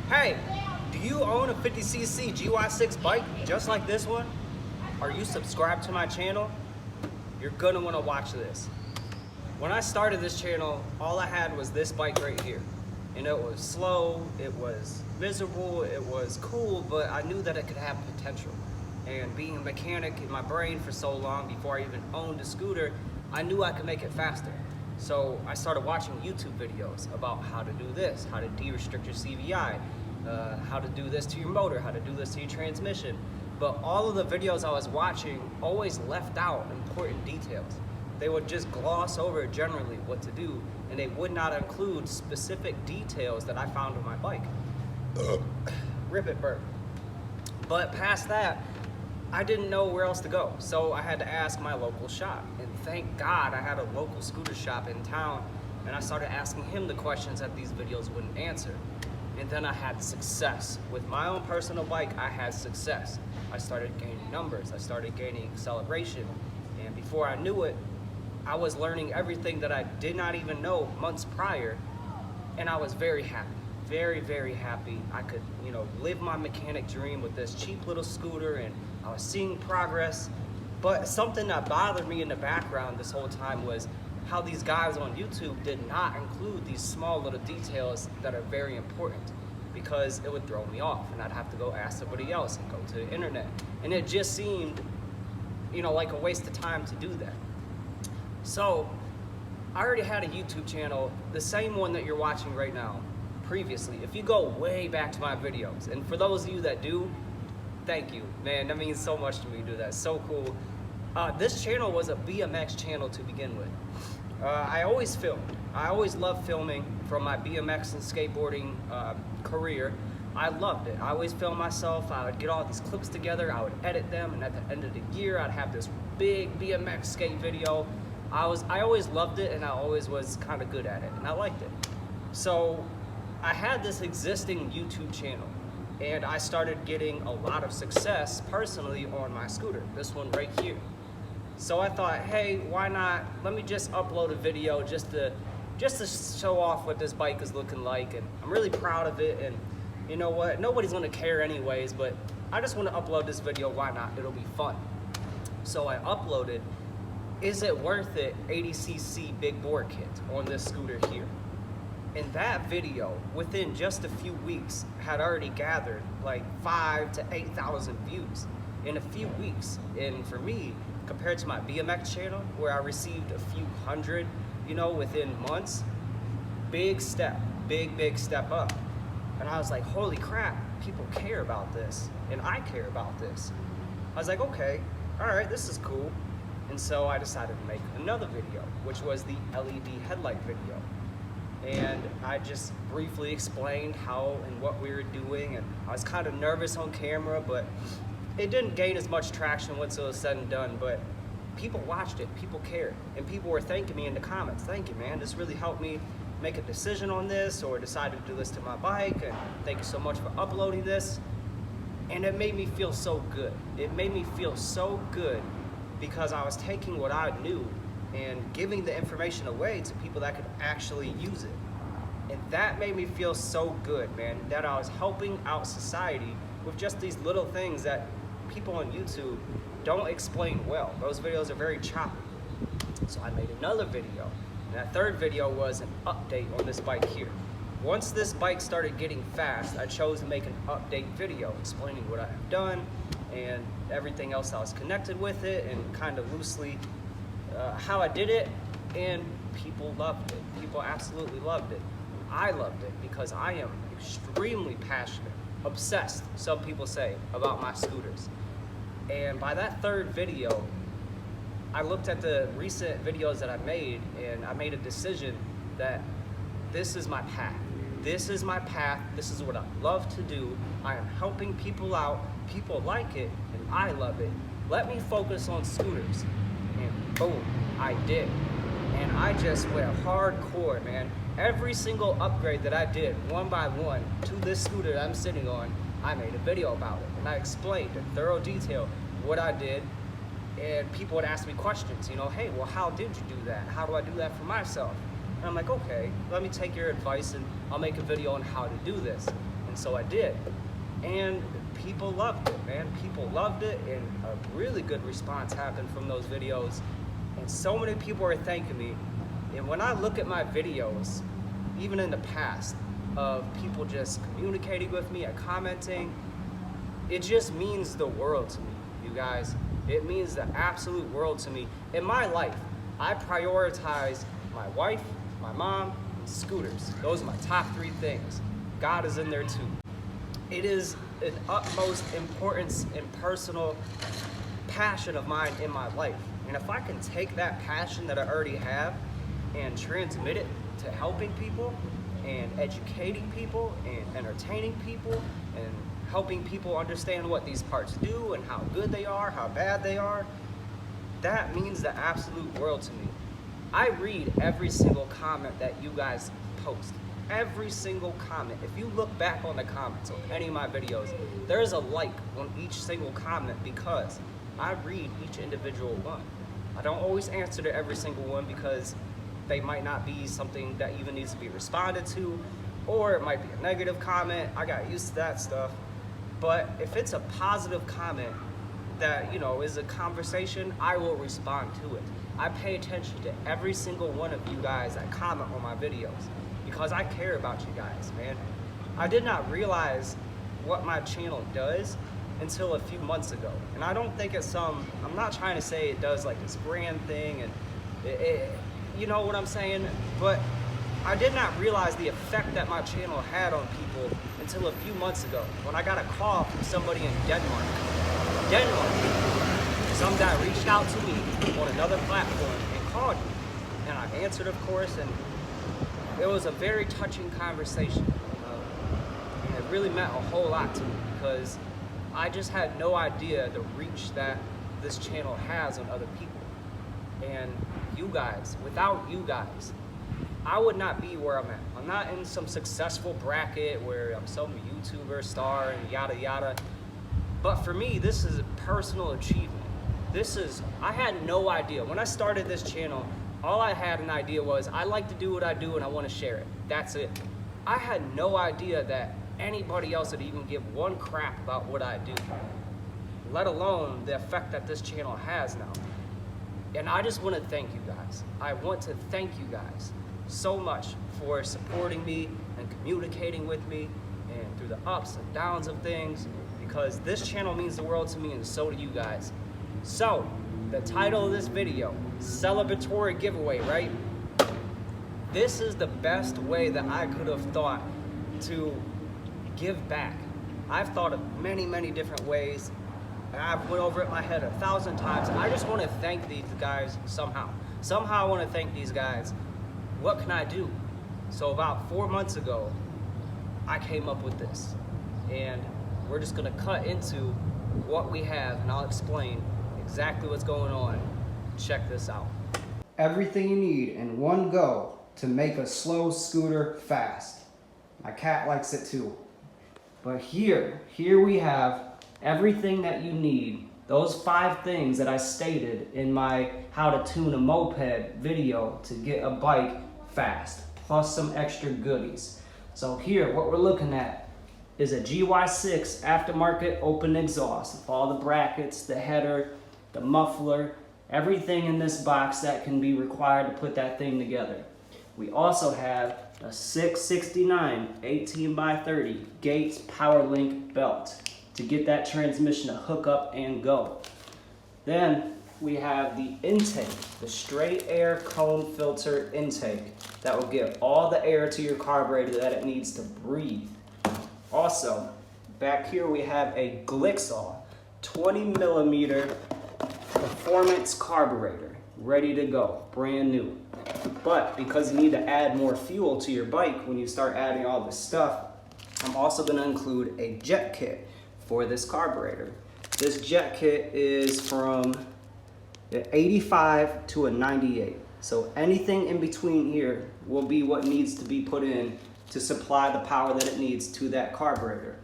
Hey, do you own a 50cc GY6 bike just like this one? Are you subscribed to my channel? You're gonna wanna watch this. When I started this channel, all I had was this bike right here. And it was slow, it was miserable, it was cool, but I knew that it could have potential. And being a mechanic in my brain for so long before I even owned a scooter, I knew I could make it faster. So I started watching YouTube videos about how to do this, how to de-restrict your CVI, how to do this to your motor, how to do this to your transmission. But all of the videos I was watching always left out important details. They would just gloss over generally what to do, and they would not include specific details that I found on my bike. Rip it, burp. But past that, I didn't know where else to go, so I had to ask my local shop. And thank God I had a local scooter shop in town, and I started asking him the questions that these videos wouldn't answer. And then I had success. With my own personal bike, I had success. I started gaining numbers, I started gaining acceleration, and before I knew it, I was learning everything that I did not even know months prior, and I was very happy. Very, very happy. I could, live my mechanic dream with this cheap little scooter, and I was seeing progress. But something that bothered me in the background this whole time was how these guys on YouTube did not include these small little details that are very important, because it would throw me off and I'd have to go ask somebody else and go to the internet. And it just seemed, like a waste of time to do that. So I already had a YouTube channel, the same one that you're watching right now, previously. If you go way back to my videos, and for those of you that do, thank you, man, that means so much to me to do that, so cool. This channel was a BMX channel to begin with. I always filmed. I always loved filming from my BMX and skateboarding career. I loved it. I always filmed myself. I would get all these clips together, I would edit them, and at the end of the year, I'd have this big BMX skate video. I always loved it, and I always was kind of good at it, and I liked it. So I had this existing YouTube channel, and I started getting a lot of success personally on my scooter, this one right here. So I thought, hey, why not, let me just upload a video just to show off what this bike is looking like, and I'm really proud of it, and you know what, nobody's gonna care anyways, but I just wanna upload this video, why not, it'll be fun. So I uploaded, is it worth it 80cc big bore kit on this scooter here? And that video, within just a few weeks, had already gathered like 5,000 to 8,000 views in a few weeks. And for me, compared to my BMX channel, where I received a few hundred, within months, big step, big step up. And I was like, holy crap, people care about this, and I care about this. I was like, okay, all right, this is cool. And so I decided to make another video, which was the LED headlight video. And I just briefly explained how and what we were doing, and I was kind of nervous on camera, but it didn't gain as much traction once it was said and done, but people watched it, people cared, and people were thanking me in the comments. Thank you, man, this really helped me make a decision on this, or decide to do this to my bike, and thank you so much for uploading this. And it made me feel so good. It made me feel so good because I was taking what I knew and giving the information away to people that could actually use it. And that made me feel so good, man, that I was helping out society with just these little things that people on YouTube don't explain well. Those videos are very choppy. So I made another video, and that third video was an update on this bike here. Once this bike started getting fast, I chose to make an update video explaining what I have done and everything else that was connected with it, and kind of loosely how I did it, and people loved it. People absolutely loved it. I loved it because I am extremely passionate, obsessed, some people say, about my scooters. And by that third video, I looked at the recent videos that I made, and I made a decision that this is my path. This is my path. This is what I love to do. I am helping people out. People like it, and I love it. Let me focus on scooters. And boom, I did. And I just went hardcore, man. Every single upgrade that I did, one by one, to this scooter that I'm sitting on, I made a video about it. And I explained in thorough detail what I did. And people would ask me questions, hey, well, how did you do that? How do I do that for myself? And I'm like, okay, let me take your advice, and I'll make a video on how to do this. And So I did. And people loved it, man. People loved it, and a really good response happened from those videos. And so many people are thanking me. And when I look at my videos, even in the past, of people just communicating with me and commenting, it just means the world to me, you guys. It means the absolute world to me. In my life, I prioritize my wife, my mom, and scooters. Those are my top 3 things. God is in there too. It is an utmost importance and personal passion of mine in my life. And if I can take that passion that I already have and transmit it to helping people and educating people and entertaining people and helping people understand what these parts do and how good they are, how bad they are, that means the absolute world to me. I read every single comment that you guys post. Every single comment. If you look back on the comments on any of my videos, there's a like on each single comment because I read each individual one. I don't always answer to every single one because they might not be something that even needs to be responded to, or it might be a negative comment. I got used to that stuff. But if it's a positive comment that, you know, is a conversation, I will respond to it. I pay attention to every single one of you guys that comment on my videos because I care about you guys, man. I did not realize what my channel does until a few months ago. And I don't think it's I'm not trying to say it does like this grand thing and you know what I'm saying? But I did not realize the effect that my channel had on people until a few months ago when I got a call from somebody in Denmark. Some guy reached out to me on another platform and called me. And I answered, of course, and it was a very touching conversation. And it really meant a whole lot to me because I just had no idea the reach that this channel has on other people. And you guys, without you guys, I would not be where I'm at. I'm not in some successful bracket where I'm some YouTuber star and yada yada. But for me, this is a personal achievement. I had no idea. When I started this channel, all I had an idea was I like to do what I do and I want to share it. That's it. I had no idea that anybody else would even give one crap about what I do, let alone the effect that this channel has now. And I just want to thank you guys. I want to thank you guys so much for supporting me and communicating with me and through the ups and downs of things, because this channel means the world to me and so do you guys. So, the title of this video, Celebratory Giveaway, right? This is the best way that I could have thought to give back. I've thought of many, many different ways. I've went over it in my head 1,000 times. I just want to thank these guys somehow. Somehow I want to thank these guys. What can I do? So about 4 months ago, I came up with this. And we're just going to cut into what we have and I'll explain exactly what's going on. Check this out. Everything you need in one go to make a slow scooter fast. My cat likes it too. But here we have everything that you need. Those 5 things that I stated in my how to tune a moped video to get a bike fast, plus some extra goodies. So here, what we're looking at is a GY6 aftermarket open exhaust. All the brackets, the header, the muffler, everything in this box that can be required to put that thing together. We also have a 669 18x30 Gates PowerLink belt to get that transmission to hook up and go. Then we have the intake, the straight air cone filter intake that will give all the air to your carburetor that it needs to breathe. Also, back here we have a Glixol 20mm performance carburetor, ready to go, brand new. But because you need to add more fuel to your bike when you start adding all this stuff, I'm also going to include a jet kit for this carburetor. This jet kit is from an 85 to a 98. So anything in between here will be what needs to be put in to supply the power that it needs to that carburetor.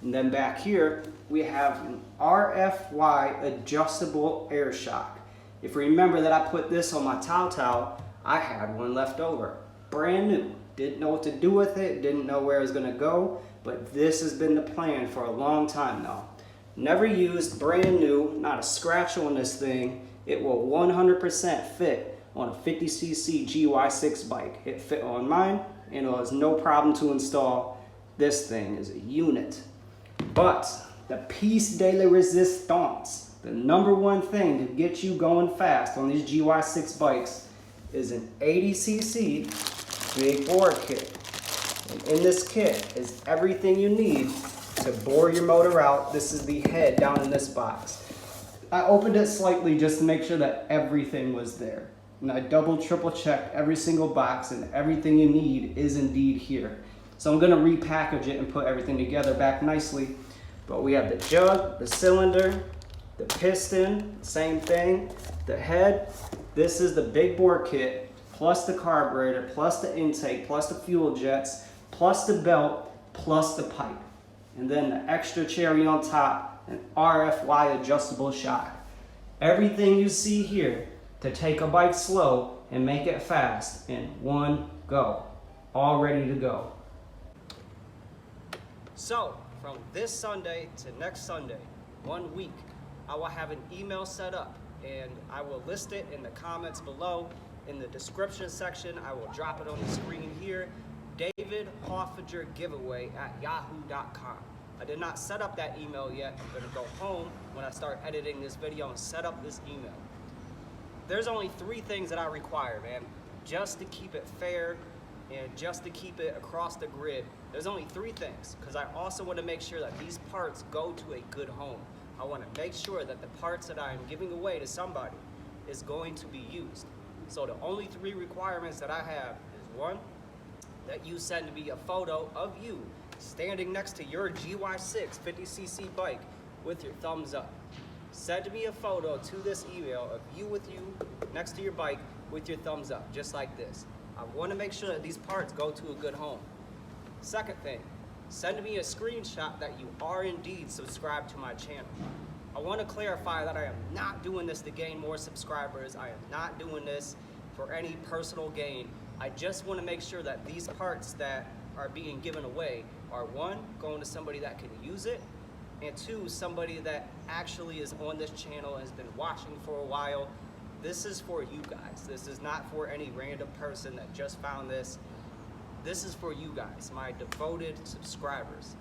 And then back here, we have an RFY adjustable air shock. If you remember that I put this on my Tao, I had one left over. Brand new. Didn't know what to do with it, didn't know where it was gonna go, but this has been the plan for a long time now. Never used, brand new, not a scratch on this thing. It will 100% fit on a 50cc GY6 bike. It fit on mine, and it was no problem to install. This thing is a unit. But the piece de la resistance, the number one thing to get you going fast on these GY6 bikes, is an 80cc big bore kit. And in this kit is everything you need to bore your motor out. This is the head down in this box. I opened it slightly just to make sure that everything was there. And I double, triple checked every single box, and everything you need is indeed here. So I'm gonna repackage it and put everything together back nicely. But we have the jug, the cylinder, the piston, same thing, the head. This is the big bore kit, plus the carburetor, plus the intake, plus the fuel jets, plus the belt, plus the pipe. And then the extra cherry on top, an RFY adjustable shock. Everything you see here to take a bike slow and make it fast in one go. All ready to go. So, from this Sunday to next Sunday, 1 week, I will have an email set up, and I will list it in the comments below. In the description section, I will drop it on the screen here. David Hoffinger Giveaway at yahoo.com. I did not set up that email yet. I'm gonna go home when I start editing this video and set up this email. There's only 3 things that I require, man, just to keep it fair and just to keep it across the grid. There's only 3 things, because I also want to make sure that these parts go to a good home. I want to make sure that the parts that I'm giving away to somebody is going to be used. So the only 3 requirements that I have is 1, that you send me a photo of you standing next to your GY6 50cc bike with your thumbs up. Send me a photo to this email of you next to your bike with your thumbs up, just like this. I want to make sure that these parts go to a good home. Second thing, send me a screenshot that you are indeed subscribed to my channel. I want to clarify that I am not doing this to gain more subscribers. I am not doing this for any personal gain. I just want to make sure that these parts that are being given away are 1, going to somebody that can use it, and 2, somebody that actually is on this channel and has been watching for a while. This is for you guys. This is not for any random person that just found this. This is for you guys, my devoted subscribers.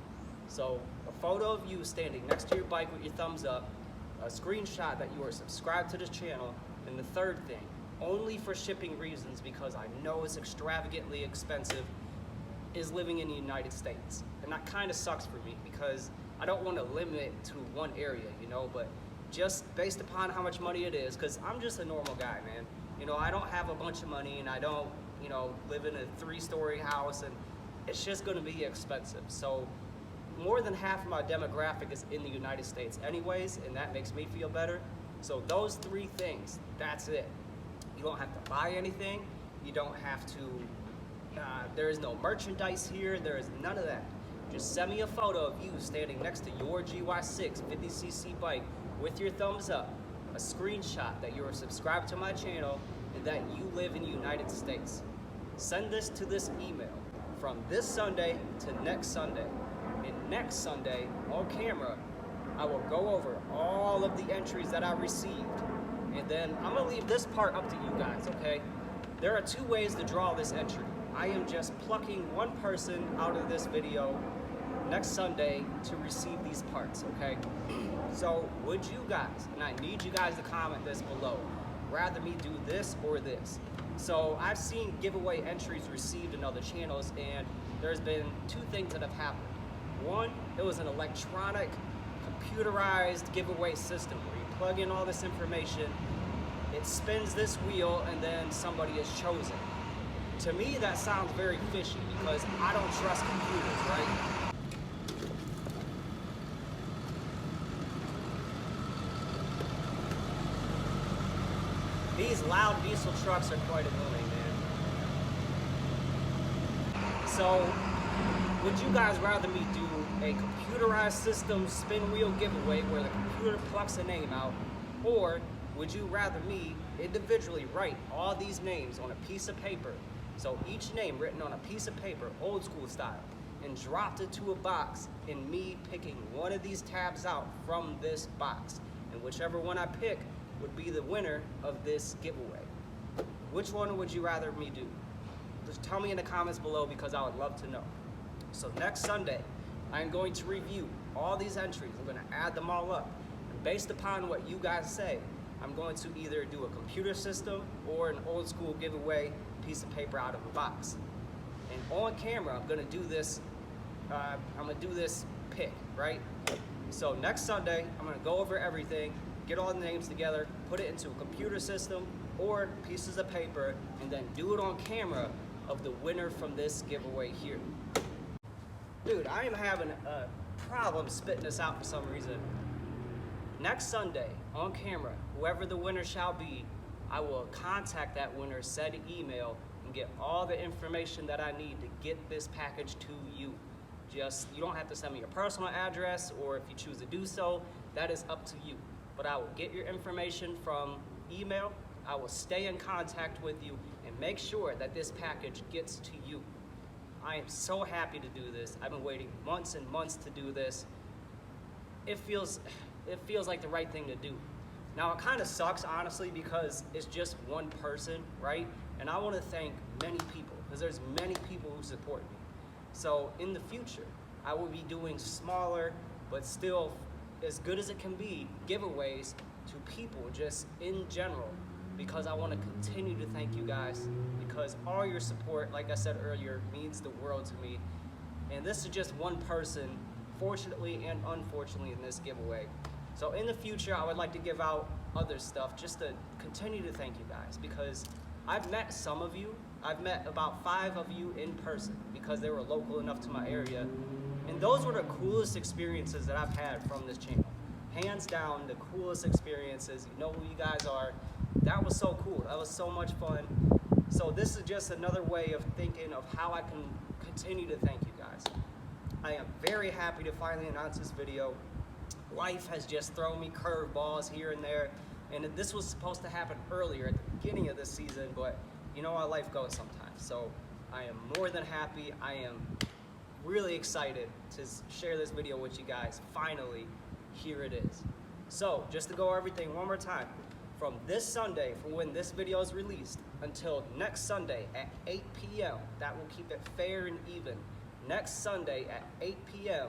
So a photo of you standing next to your bike with your thumbs up, a screenshot that you are subscribed to this channel, and the third thing, only for shipping reasons, because I know it's extravagantly expensive, is living in the United States. And that kind of sucks for me, because I don't want to limit it to one area, you know, but just based upon how much money it is, because I'm just a normal guy, man. You know, I don't have a bunch of money, and I don't, you know, live in a 3-story house, and it's just going to be expensive. So more than half of my demographic is in the United States anyways, and that makes me feel better. So those 3 things, that's it. You don't have to buy anything. You don't have to, there is no merchandise here. There is none of that. Just send me a photo of you standing next to your GY6 50cc bike with your thumbs up, a screenshot that you are subscribed to my channel and that you live in the United States. Send this to this email from this Sunday to next Sunday. And next Sunday, on camera, I will go over all of the entries that I received. And then I'm gonna leave this part up to you guys, okay? There are 2 ways to draw this entry. I am just plucking 1 person out of this video next Sunday to receive these parts, okay? So would you guys, and I need you guys to comment this below, rather me do this or this? So I've seen giveaway entries received in other channels, and there's been 2 things that have happened. 1, it was an electronic, computerized giveaway system where you plug in all this information, it spins this wheel, and then somebody is chosen. To me, that sounds very fishy because I don't trust computers, right? These loud diesel trucks are quite annoying, man. So, would you guys rather me do a computerized system spin wheel giveaway where the computer plucks a name out, or would you rather me individually write all these names on a piece of paper? So each name written on a piece of paper, old school style, and dropped it to a box, and me picking one of these tabs out from this box. And whichever one I pick would be the winner of this giveaway. Which one would you rather me do? Just tell me in the comments below, because I would love to know. So next Sunday, I'm going to review all these entries. I'm going to add them all up. And based upon what you guys say, I'm going to either do a computer system or an old school giveaway piece of paper out of a box. And on camera, I'm going to do this. I'm going to do this pick, right? So next Sunday, I'm going to go over everything, get all the names together, put it into a computer system or pieces of paper, and then do it on camera of the winner from this giveaway here. Dude, I am having a problem spitting this out for some reason. Next Sunday, on camera, whoever the winner shall be, I will contact that winner, send an email, and get all the information that I need to get this package to you. You don't have to send me your personal address, or if you choose to do so, that is up to you. But I will get your information from email, I will stay in contact with you, and make sure that this package gets to you. I am so happy to do this. I've been waiting months and months to do this. It feels like the right thing to do. Now it kind of sucks, honestly, because it's just one person, right? And I want to thank many people, because there's many people who support me. So in the future, I will be doing smaller, but still as good as it can be, giveaways to people just in general, because I want to continue to thank you guys, because all your support, like I said earlier, means the world to me. And this is just one person, fortunately and unfortunately, in this giveaway. So in the future, I would like to give out other stuff just to continue to thank you guys, because I've met some of you. I've met about 5 of you in person because they were local enough to my area. And those were the coolest experiences that I've had from this channel. Hands down, the coolest experiences. You know who you guys are. That was so cool. That was so much fun. So this is just another way of thinking of how I can continue to thank you guys. I am very happy to finally announce this video. Life has just thrown me curveballs here and there, and this was supposed to happen earlier at the beginning of this season, but you know how life goes sometimes. So I am more than happy. I am really excited to share this video with you guys. Finally, here it is. So just to go over everything one more time, from this Sunday, from when this video is released, until next Sunday at 8 p.m., that will keep it fair and even. Next Sunday at 8 p.m.,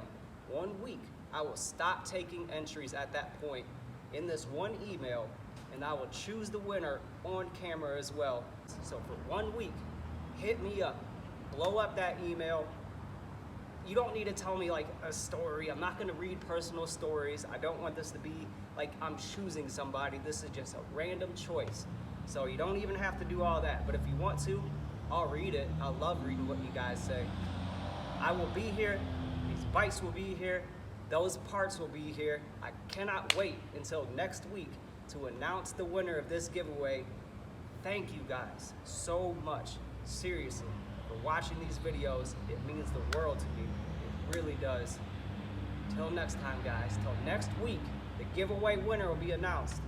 1 week, I will stop taking entries at that point in this one email, and I will choose the winner on camera as well. So for 1 week, hit me up, blow up that email. You don't need to tell me like a story. I'm not gonna read personal stories. I don't want this to be like I'm choosing somebody. This is just a random choice. So you don't even have to do all that. But if you want to, I'll read it. I love reading what you guys say. I will be here. These bikes will be here. Those parts will be here. I cannot wait until next week to announce the winner of this giveaway. Thank you guys so much, seriously, for watching these videos. It means the world to me. It really does. Till next time, guys. Till next week, the giveaway winner will be announced.